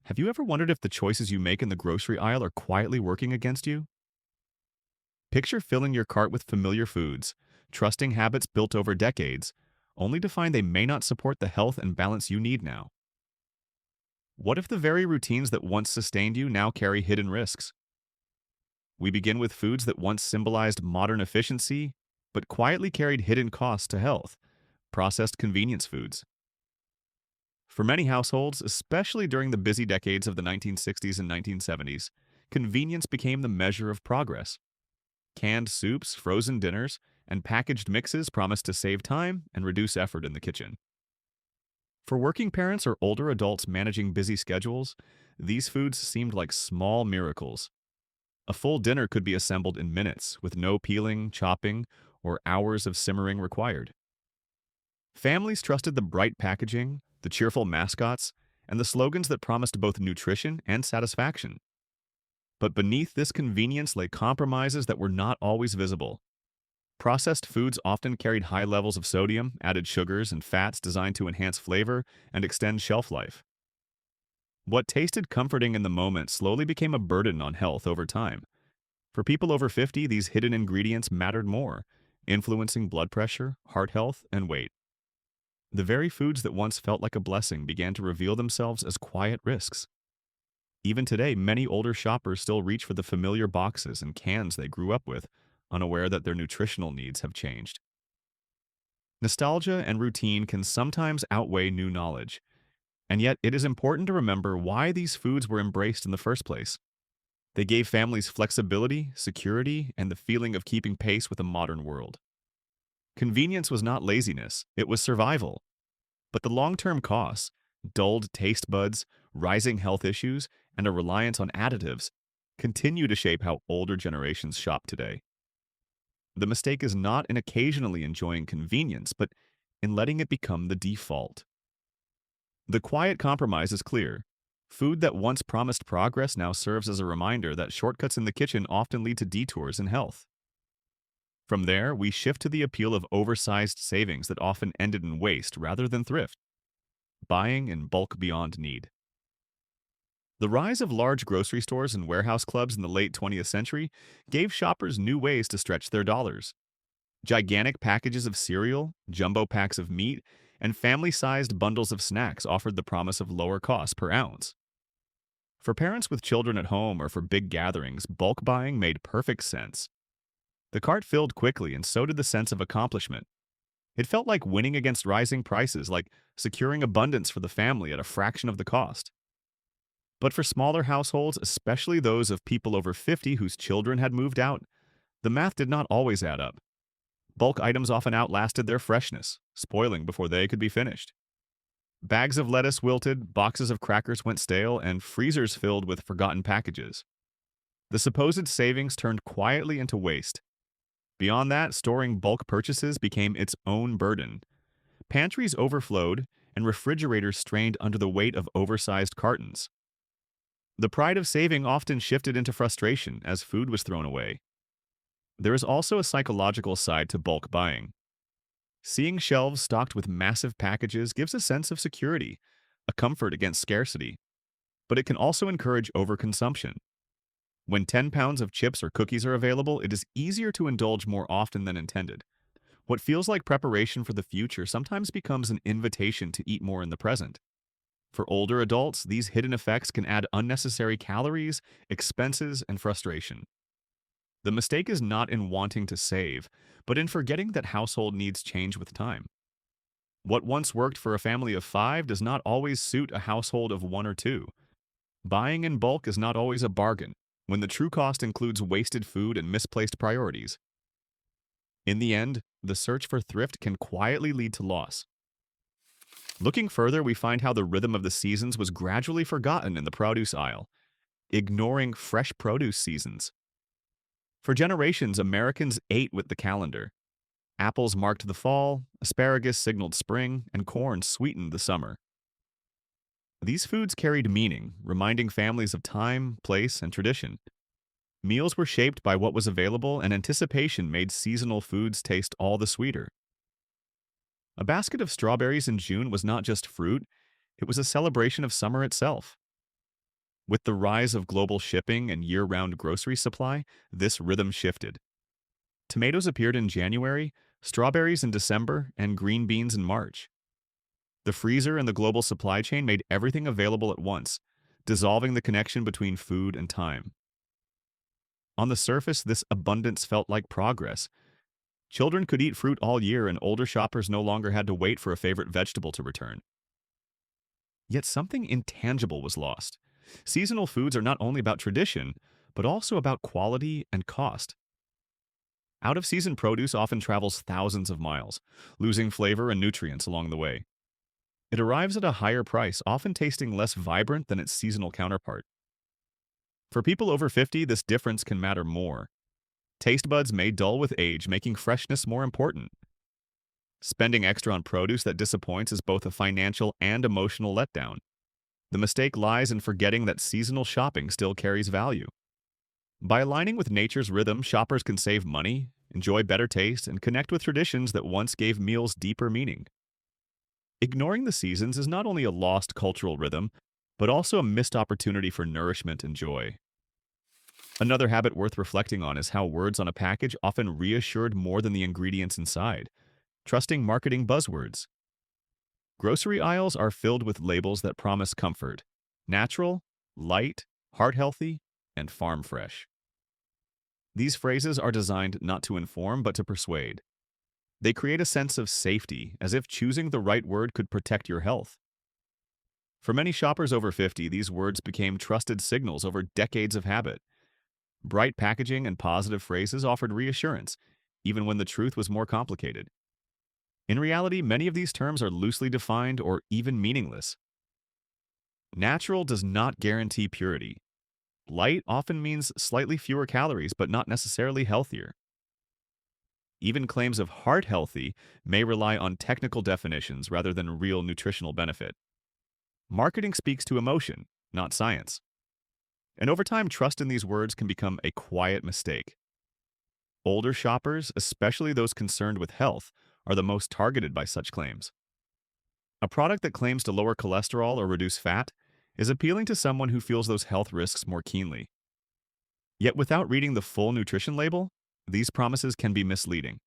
Have you ever wondered if the choices you make in the grocery aisle are quietly working against you? Picture filling your cart with familiar foods, trusting habits built over decades, only to find they may not support the health and balance you need now. What if the very routines that once sustained you now carry hidden risks? We begin with foods that once symbolized modern efficiency, but quietly carried hidden costs to health: processed convenience foods. For many households, especially during the busy decades of the 1960s and 1970s, convenience became the measure of progress. Canned soups, frozen dinners, and packaged mixes promised to save time and reduce effort in the kitchen. For working parents or older adults managing busy schedules, these foods seemed like small miracles. A full dinner could be assembled in minutes, with no peeling, chopping, or hours of simmering required. Families trusted the bright packaging, the cheerful mascots, and the slogans that promised both nutrition and satisfaction. But beneath this convenience lay compromises that were not always visible. Processed foods often carried high levels of sodium, added sugars, and fats designed to enhance flavor and extend shelf life. What tasted comforting in the moment slowly became a burden on health over time. For people over 50, these hidden ingredients mattered more, influencing blood pressure, heart health, and weight. The very foods that once felt like a blessing began to reveal themselves as quiet risks. Even today, many older shoppers still reach for the familiar boxes and cans they grew up with, unaware that their nutritional needs have changed. Nostalgia and routine can sometimes outweigh new knowledge, and yet it is important to remember why these foods were embraced in the first place. They gave families flexibility, security, and the feeling of keeping pace with a modern world. Convenience was not laziness, it was survival. But the long-term costs, dulled taste buds, rising health issues, and a reliance on additives, continue to shape how older generations shop today. The mistake is not in occasionally enjoying convenience, but in letting it become the default. The quiet compromise is clear. Food that once promised progress now serves as a reminder that shortcuts in the kitchen often lead to detours in health. From there, we shift to the appeal of oversized savings that often ended in waste rather than thrift, buying in bulk beyond need. The rise of large grocery stores and warehouse clubs in the late 20th century gave shoppers new ways to stretch their dollars. Gigantic packages of cereal, jumbo packs of meat, and family-sized bundles of snacks offered the promise of lower costs per ounce. For parents with children at home or for big gatherings, bulk buying made perfect sense. The cart filled quickly, and so did the sense of accomplishment. It felt like winning against rising prices, like securing abundance for the family at a fraction of the cost. But for smaller households, especially those of people over 50 whose children had moved out, the math did not always add up. Bulk items often outlasted their freshness, spoiling before they could be finished. Bags of lettuce wilted, boxes of crackers went stale, and freezers filled with forgotten packages. The supposed savings turned quietly into waste. Beyond that, storing bulk purchases became its own burden. Pantries overflowed, and refrigerators strained under the weight of oversized cartons. The pride of saving often shifted into frustration as food was thrown away. There is also a psychological side to bulk buying. Seeing shelves stocked with massive packages gives a sense of security, a comfort against scarcity, but it can also encourage overconsumption. When 10 pounds of chips or cookies are available, it is easier to indulge more often than intended. What feels like preparation for the future sometimes becomes an invitation to eat more in the present. For older adults, these hidden effects can add unnecessary calories, expenses, and frustration. The mistake is not in wanting to save, but in forgetting that household needs change with time. What once worked for a family of 5 does not always suit a household of 1 or 2. Buying in bulk is not always a bargain, when the true cost includes wasted food and misplaced priorities. In the end, the search for thrift can quietly lead to loss. Looking further, we find how the rhythm of the seasons was gradually forgotten in the produce aisle, ignoring fresh produce seasons. For generations, Americans ate with the calendar. Apples marked the fall, asparagus signaled spring, and corn sweetened the summer. These foods carried meaning, reminding families of time, place, and tradition. Meals were shaped by what was available, and anticipation made seasonal foods taste all the sweeter. A basket of strawberries in June was not just fruit, it was a celebration of summer itself. With the rise of global shipping and year-round grocery supply, this rhythm shifted. Tomatoes appeared in January, strawberries in December, and green beans in March. The freezer and the global supply chain made everything available at once, dissolving the connection between food and time. On the surface, this abundance felt like progress. Children could eat fruit all year, and older shoppers no longer had to wait for a favorite vegetable to return. Yet something intangible was lost. Seasonal foods are not only about tradition, but also about quality and cost. Out-of-season produce often travels thousands of miles, losing flavor and nutrients along the way. It arrives at a higher price, often tasting less vibrant than its seasonal counterpart. For people over 50, this difference can matter more. Taste buds may dull with age, making freshness more important. Spending extra on produce that disappoints is both a financial and emotional letdown. The mistake lies in forgetting that seasonal shopping still carries value. By aligning with nature's rhythm, shoppers can save money, enjoy better taste, and connect with traditions that once gave meals deeper meaning. Ignoring the seasons is not only a lost cultural rhythm, but also a missed opportunity for nourishment and joy. Another habit worth reflecting on is how words on a package often reassured more than the ingredients inside, trusting marketing buzzwords. Grocery aisles are filled with labels that promise comfort: natural, light, heart-healthy, and farm-fresh. These phrases are designed not to inform but to persuade. They create a sense of safety, as if choosing the right word could protect your health. For many shoppers over 50, these words became trusted signals over decades of habit. Bright packaging and positive phrases offered reassurance, even when the truth was more complicated. In reality, many of these terms are loosely defined or even meaningless. Natural does not guarantee purity. Light often means slightly fewer calories, but not necessarily healthier. Even claims of heart healthy may rely on technical definitions rather than real nutritional benefit. Marketing speaks to emotion, not science. And over time, trust in these words can become a quiet mistake. Older shoppers, especially those concerned with health, are the most targeted by such claims. A product that claims to lower cholesterol or reduce fat is appealing to someone who feels those health risks more keenly. Yet without reading the full nutrition label, these promises can be misleading.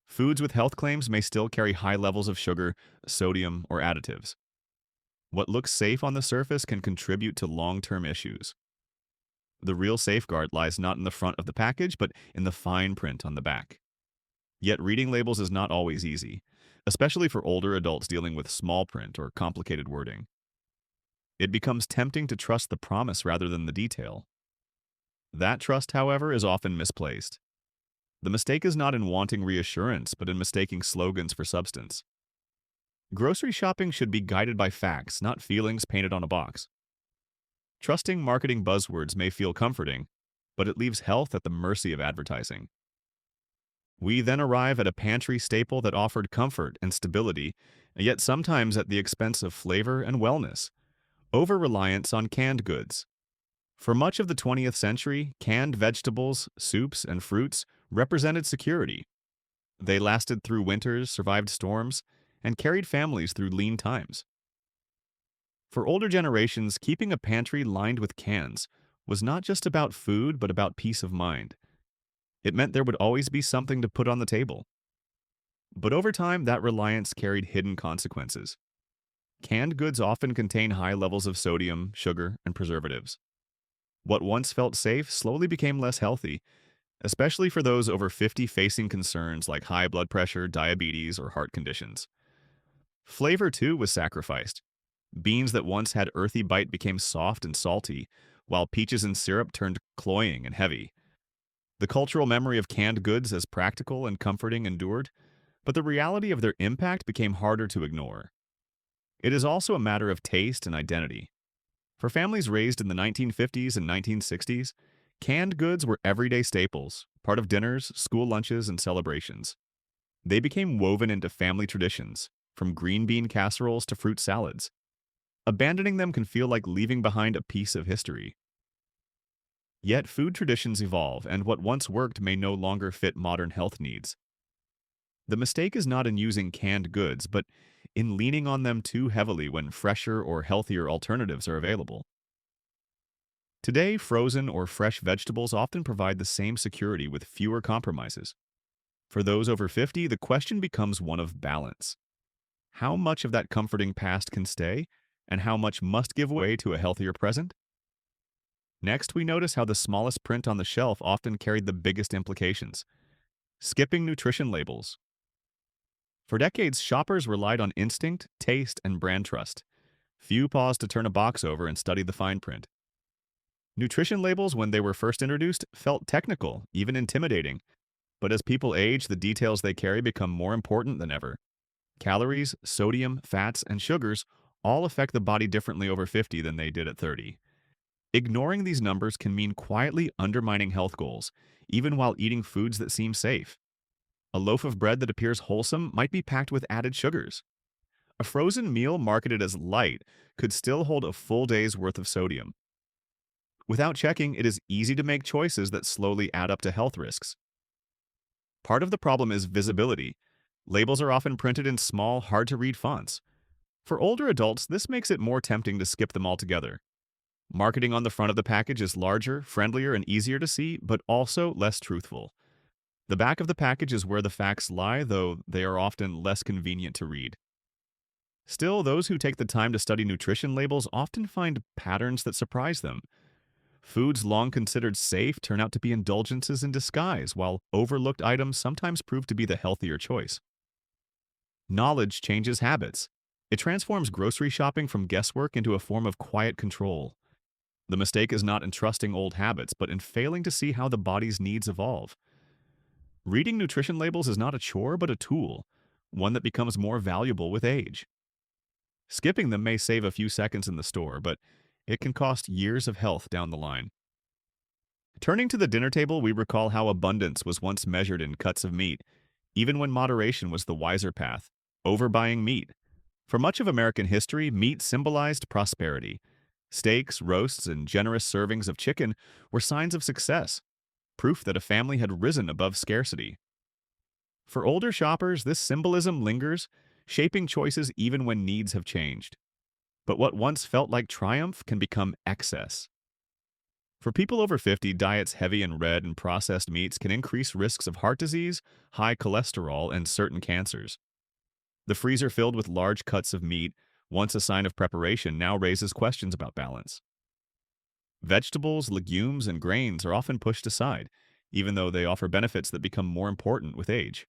Foods with health claims may still carry high levels of sugar, sodium, or additives. What looks safe on the surface can contribute to long-term issues. The real safeguard lies not in the front of the package, but in the fine print on the back. Yet reading labels is not always easy, especially for older adults dealing with small print or complicated wording. It becomes tempting to trust the promise rather than the detail. That trust, however, is often misplaced. The mistake is not in wanting reassurance, but in mistaking slogans for substance. Grocery shopping should be guided by facts, not feelings painted on a box. Trusting marketing buzzwords may feel comforting, but it leaves health at the mercy of advertising. We then arrive at a pantry staple that offered comfort and stability, yet sometimes at the expense of flavor and wellness: over-reliance on canned goods. For much of the 20th century, canned vegetables, soups, and fruits represented security. They lasted through winters, survived storms, and carried families through lean times. For older generations, keeping a pantry lined with cans was not just about food, but about peace of mind. It meant there would always be something to put on the table. But over time, that reliance carried hidden consequences. Canned goods often contain high levels of sodium, sugar, and preservatives. What once felt safe slowly became less healthy, especially for those over 50 facing concerns like high blood pressure, diabetes, or heart conditions. Flavor, too, was sacrificed. Beans that once had earthy bite became soft and salty, while peaches in syrup turned cloying and heavy. The cultural memory of canned goods as practical and comforting endured, but the reality of their impact became harder to ignore. It is also a matter of taste and identity. For families raised in the 1950s and 1960s, canned goods were everyday staples, part of dinners, school lunches, and celebrations. They became woven into family traditions, from green bean casseroles to fruit salads. Abandoning them can feel like leaving behind a piece of history. Yet food traditions evolve, and what once worked may no longer fit modern health needs. The mistake is not in using canned goods, but in leaning on them too heavily when fresher or healthier alternatives are available. Today, frozen or fresh vegetables often provide the same security with fewer compromises. For those over 50, the question becomes one of balance. How much of that comforting past can stay, and how much must give way to a healthier present? Next, we notice how the smallest print on the shelf often carried the biggest implications. Skipping nutrition labels. For decades, shoppers relied on instinct, taste, and brand trust. Few paused to turn a box over and study the fine print. Nutrition labels, when they were first introduced, felt technical, even intimidating. But as people age, the details they carry become more important than ever. Calories, sodium, fats, and sugars all affect the body differently over 50 than they did at 30. Ignoring these numbers can mean quietly undermining health goals, even while eating foods that seem safe. A loaf of bread that appears wholesome might be packed with added sugars. A frozen meal marketed as light could still hold a full day's worth of sodium. Without checking, it is easy to make choices that slowly add up to health risks. Part of the problem is visibility. Labels are often printed in small, hard-to-read fonts. For older adults, this makes it more tempting to skip them altogether. Marketing on the front of the package is larger, friendlier, and easier to see, but also less truthful. The back of the package is where the facts lie, though they are often less convenient to read. Still, those who take the time to study nutrition labels often find patterns that surprise them. Foods long considered safe turn out to be indulgences in disguise, while overlooked items sometimes prove to be the healthier choice. Knowledge changes habits. It transforms grocery shopping from guesswork into a form of quiet control. The mistake is not in trusting old habits, but in failing to see how the body's needs evolve. Reading nutrition labels is not a chore, but a tool, one that becomes more valuable with age. Skipping them may save a few seconds in the store, but it can cost years of health down the line. Turning to the dinner table, we recall how abundance was once measured in cuts of meat, even when moderation was the wiser path. Overbuying meat. For much of American history, meat symbolized prosperity. Steaks, roasts, and generous servings of chicken were signs of success, proof that a family had risen above scarcity. For older shoppers, this symbolism lingers, shaping choices even when needs have changed. But what once felt like triumph can become excess. For people over 50, diets heavy in red and processed meats can increase risks of heart disease, high cholesterol, and certain cancers. The freezer filled with large cuts of meat, once a sign of preparation, now raises questions about balance. Vegetables, legumes, and grains are often pushed aside, even though they offer benefits that become more important with age.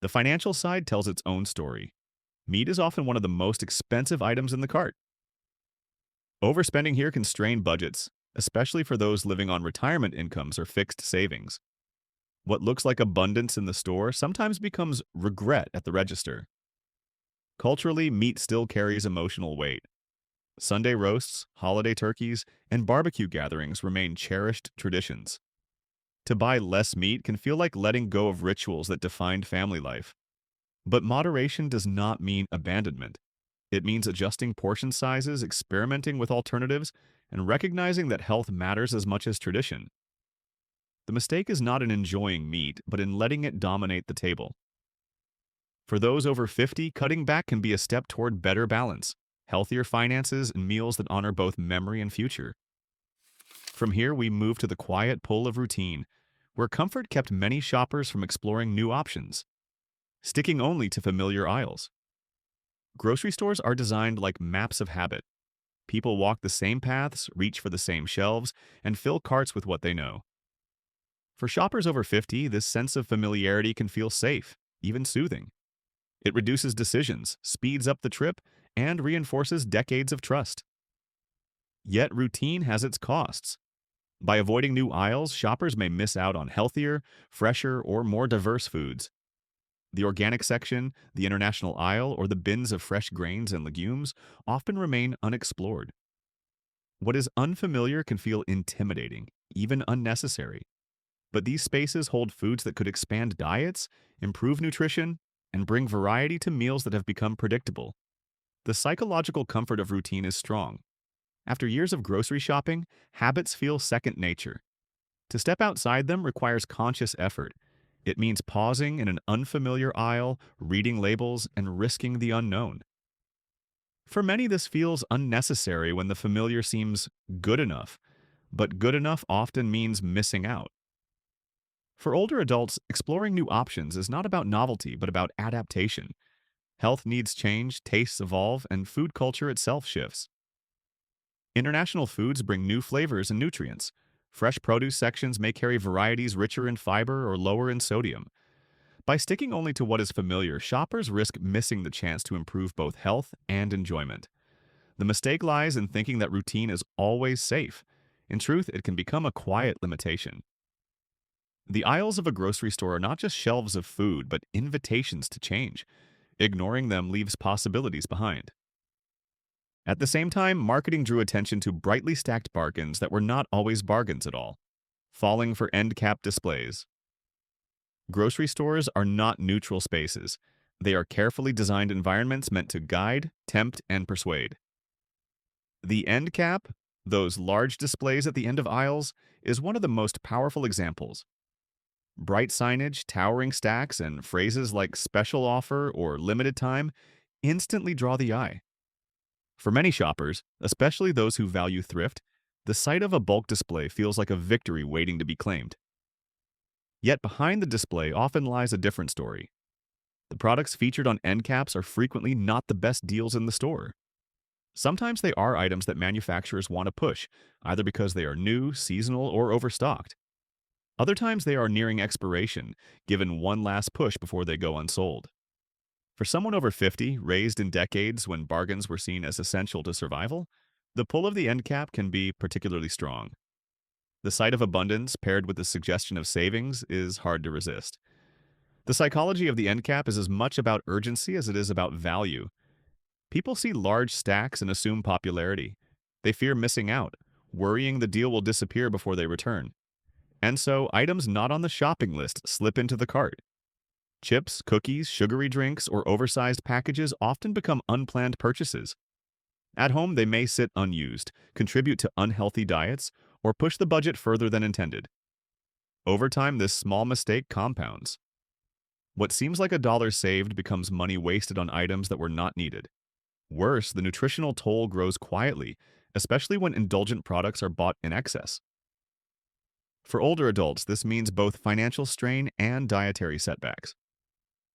The financial side tells its own story. Meat is often one of the most expensive items in the cart. Overspending here can strain budgets, especially for those living on retirement incomes or fixed savings. What looks like abundance in the store sometimes becomes regret at the register. Culturally, meat still carries emotional weight. Sunday roasts, holiday turkeys, and barbecue gatherings remain cherished traditions. To buy less meat can feel like letting go of rituals that defined family life. But moderation does not mean abandonment. It means adjusting portion sizes, experimenting with alternatives, and recognizing that health matters as much as tradition. The mistake is not in enjoying meat, but in letting it dominate the table. For those over 50, cutting back can be a step toward better balance, healthier finances, and meals that honor both memory and future. From here, we move to the quiet pull of routine, where comfort kept many shoppers from exploring new options, sticking only to familiar aisles. Grocery stores are designed like maps of habit. People walk the same paths, reach for the same shelves, and fill carts with what they know. For shoppers over 50, this sense of familiarity can feel safe, even soothing. It reduces decisions, speeds up the trip, and reinforces decades of trust. Yet routine has its costs. By avoiding new aisles, shoppers may miss out on healthier, fresher, or more diverse foods. The organic section, the international aisle, or the bins of fresh grains and legumes often remain unexplored. What is unfamiliar can feel intimidating, even unnecessary. But these spaces hold foods that could expand diets, improve nutrition, and bring variety to meals that have become predictable. The psychological comfort of routine is strong. After years of grocery shopping, habits feel second nature. To step outside them requires conscious effort. It means pausing in an unfamiliar aisle, reading labels, and risking the unknown. For many, this feels unnecessary when the familiar seems good enough, but good enough often means missing out. For older adults, exploring new options is not about novelty, but about adaptation. Health needs change, tastes evolve, and food culture itself shifts. International foods bring new flavors and nutrients. Fresh produce sections may carry varieties richer in fiber or lower in sodium. By sticking only to what is familiar, shoppers risk missing the chance to improve both health and enjoyment. The mistake lies in thinking that routine is always safe. In truth, it can become a quiet limitation. The aisles of a grocery store are not just shelves of food, but invitations to change. Ignoring them leaves possibilities behind. At the same time, marketing drew attention to brightly stacked bargains that were not always bargains at all, falling for end cap displays. Grocery stores are not neutral spaces. They are carefully designed environments meant to guide, tempt, and persuade. The end cap, those large displays at the end of aisles, is one of the most powerful examples. Bright signage, towering stacks, and phrases like special offer or limited time instantly draw the eye. For many shoppers, especially those who value thrift, the sight of a bulk display feels like a victory waiting to be claimed. Yet behind the display often lies a different story. The products featured on end caps are frequently not the best deals in the store. Sometimes they are items that manufacturers want to push, either because they are new, seasonal, or overstocked. Other times they are nearing expiration, given one last push before they go unsold. For someone over 50, raised in decades when bargains were seen as essential to survival, the pull of the end cap can be particularly strong. The sight of abundance paired with the suggestion of savings is hard to resist. The psychology of the end cap is as much about urgency as it is about value. People see large stacks and assume popularity. They fear missing out, worrying the deal will disappear before they return. And so, items not on the shopping list slip into the cart. Chips, cookies, sugary drinks, or oversized packages often become unplanned purchases. At home, they may sit unused, contribute to unhealthy diets, or push the budget further than intended. Over time, this small mistake compounds. What seems like a dollar saved becomes money wasted on items that were not needed. Worse, the nutritional toll grows quietly, especially when indulgent products are bought in excess. For older adults, this means both financial strain and dietary setbacks.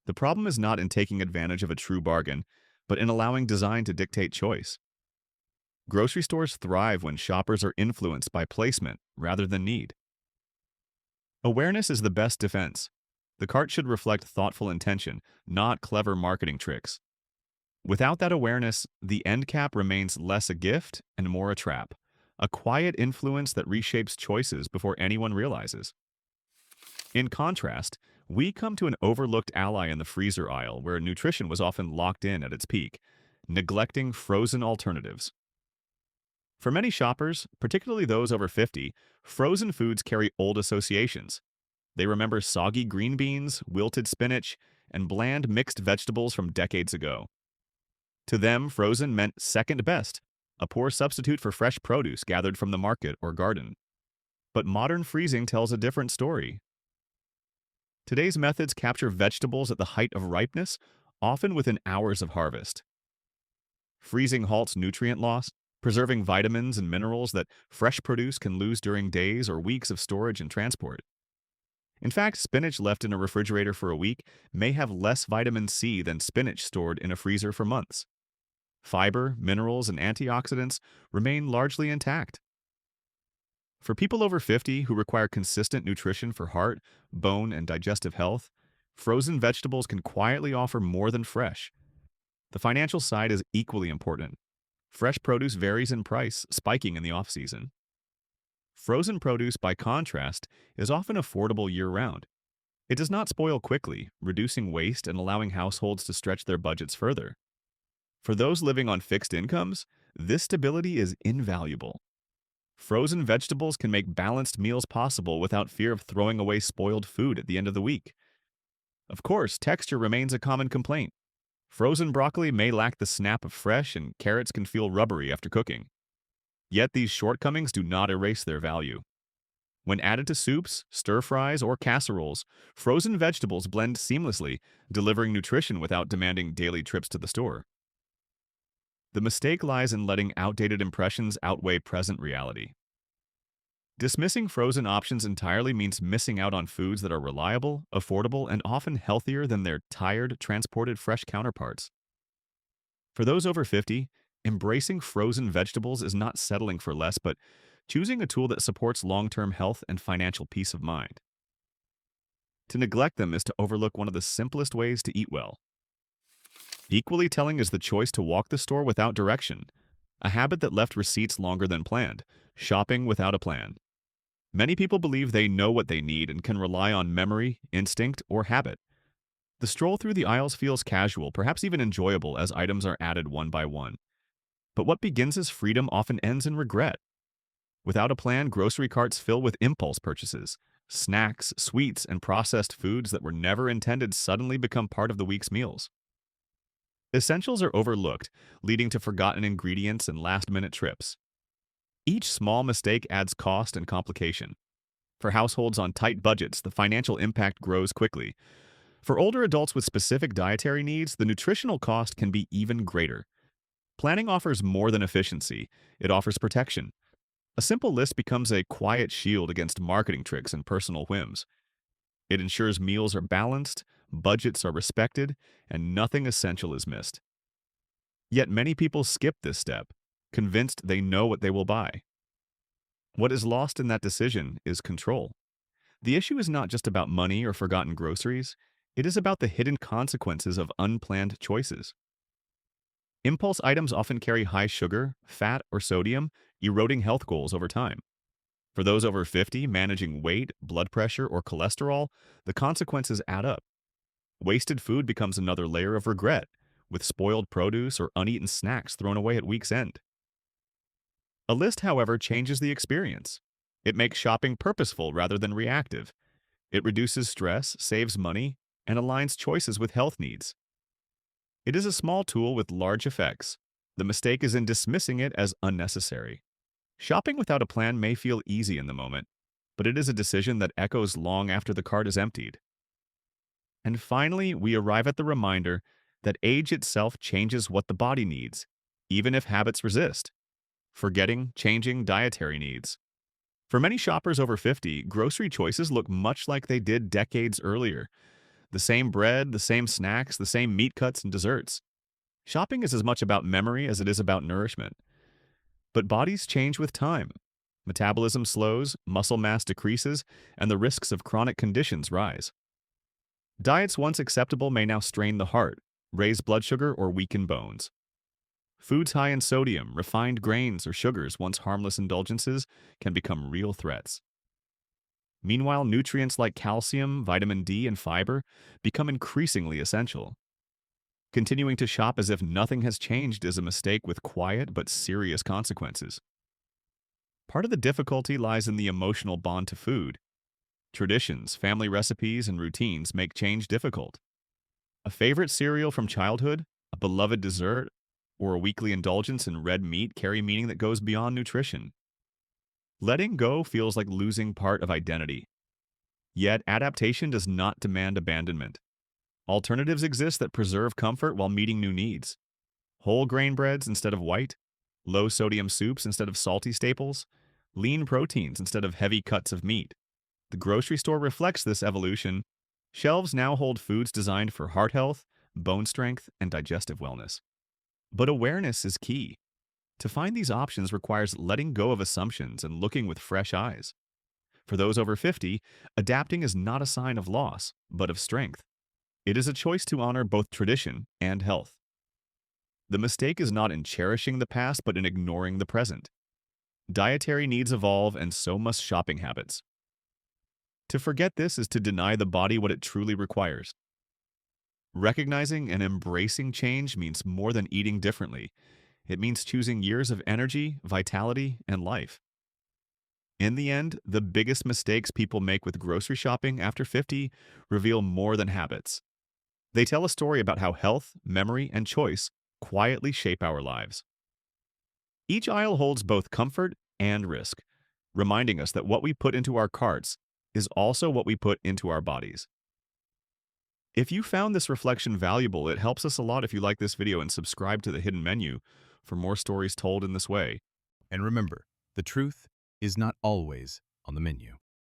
The problem is not in taking advantage of a true bargain, but in allowing design to dictate choice. Grocery stores thrive when shoppers are influenced by placement rather than need. Awareness is the best defense. The cart should reflect thoughtful intention, not clever marketing tricks. Without that awareness, the end cap remains less a gift and more a trap, a quiet influence that reshapes choices before anyone realizes. In contrast, we come to an overlooked ally in the freezer aisle where nutrition was often locked in at its peak, neglecting frozen alternatives. For many shoppers, particularly those over 50, frozen foods carry old associations. They remember soggy green beans, wilted spinach, and bland mixed vegetables from decades ago. To them, frozen meant second best, a poor substitute for fresh produce gathered from the market or garden. But modern freezing tells a different story. Today's methods capture vegetables at the height of ripeness, often within hours of harvest. Freezing halts nutrient loss, preserving vitamins and minerals that fresh produce can lose during days or weeks of storage and transport. In fact, spinach left in a refrigerator for a week may have less vitamin C than spinach stored in a freezer for months. Fiber, minerals, and antioxidants remain largely intact. For people over 50 who require consistent nutrition for heart, bone, and digestive health, frozen vegetables can quietly offer more than fresh. The financial side is equally important. Fresh produce varies in price, spiking in the off-season. Frozen produce, by contrast, is often affordable year-round. It does not spoil quickly, reducing waste and allowing households to stretch their budgets further. For those living on fixed incomes, this stability is invaluable. Frozen vegetables can make balanced meals possible without fear of throwing away spoiled food at the end of the week. Of course, texture remains a common complaint. Frozen broccoli may lack the snap of fresh, and carrots can feel rubbery after cooking. Yet these shortcomings do not erase their value. When added to soups, stir-fries, or casseroles, frozen vegetables blend seamlessly, delivering nutrition without demanding daily trips to the store. The mistake lies in letting outdated impressions outweigh present reality. Dismissing frozen options entirely means missing out on foods that are reliable, affordable, and often healthier than their tired, transported fresh counterparts. For those over 50, embracing frozen vegetables is not settling for less, but choosing a tool that supports long-term health and financial peace of mind. To neglect them is to overlook one of the simplest ways to eat well. Equally telling is the choice to walk the store without direction, a habit that left receipts longer than planned, shopping without a plan. Many people believe they know what they need and can rely on memory, instinct, or habit. The stroll through the aisles feels casual, perhaps even enjoyable, as items are added one by one. But what begins as freedom often ends in regret. Without a plan, grocery carts fill with impulse purchases. Snacks, sweets, and processed foods that were never intended suddenly become part of the week's meals. Essentials are overlooked, leading to forgotten ingredients and last-minute trips. Each small mistake adds cost and complication. For households on tight budgets, the financial impact grows quickly. For older adults with specific dietary needs, the nutritional cost can be even greater. Planning offers more than efficiency, it offers protection. A simple list becomes a quiet shield against marketing tricks and personal whims. It ensures meals are balanced, budgets are respected, and nothing essential is missed. Yet many people skip this step, convinced they know what they will buy. What is lost in that decision is control. The issue is not just about money or forgotten groceries, it is about the hidden consequences of unplanned choices. Impulse items often carry high sugar, fat, or sodium, eroding health goals over time. For those over 50, managing weight, blood pressure, or cholesterol, the consequences add up. Wasted food becomes another layer of regret, with spoiled produce or uneaten snacks thrown away at week's end. A list, however, changes the experience. It makes shopping purposeful rather than reactive. It reduces stress, saves money, and aligns choices with health needs. It is a small tool with large effects. The mistake is in dismissing it as unnecessary. Shopping without a plan may feel easy in the moment, but it is a decision that echoes long after the cart is emptied. And finally, we arrive at the reminder that age itself changes what the body needs, even if habits resist. Forgetting, changing dietary needs. For many shoppers over 50, grocery choices look much like they did decades earlier. The same bread, the same snacks, the same meat cuts and desserts. Shopping is as much about memory as it is about nourishment. But bodies change with time. Metabolism slows, muscle mass decreases, and the risks of chronic conditions rise. Diets once acceptable may now strain the heart, raise blood sugar, or weaken bones. Foods high in sodium, refined grains, or sugars, once harmless indulgences, can become real threats. Meanwhile, nutrients like calcium, vitamin D, and fiber become increasingly essential. Continuing to shop as if nothing has changed is a mistake with quiet but serious consequences. Part of the difficulty lies in the emotional bond to food. Traditions, family recipes, and routines make change difficult. A favorite cereal from childhood, a beloved dessert, or a weekly indulgence in red meat carry meaning that goes beyond nutrition. Letting go feels like losing part of identity. Yet, adaptation does not demand abandonment. Alternatives exist that preserve comfort while meeting new needs. Whole grain breads instead of white, low-sodium soups instead of salty staples, lean proteins instead of heavy cuts of meat. The grocery store reflects this evolution. Shelves now hold foods designed for heart health, bone strength, and digestive wellness. But awareness is key. To find these options requires letting go of assumptions and looking with fresh eyes. For those over 50, adapting is not a sign of loss, but of strength. It is a choice to honor both tradition and health. The mistake is not in cherishing the past, but in ignoring the present. Dietary needs evolve, and so must shopping habits. To forget this is to deny the body what it truly requires. Recognizing and embracing change means more than eating differently. It means choosing years of energy, vitality, and life. In the end, the biggest mistakes people make with grocery shopping after 50 reveal more than habits. They tell a story about how health, memory, and choice quietly shape our lives. Each aisle holds both comfort and risk, reminding us that what we put into our carts is also what we put into our bodies. If you found this reflection valuable, it helps us a lot if you like this video and subscribe to the Hidden Menu for more stories told in this way. And remember, the truth is not always on the menu.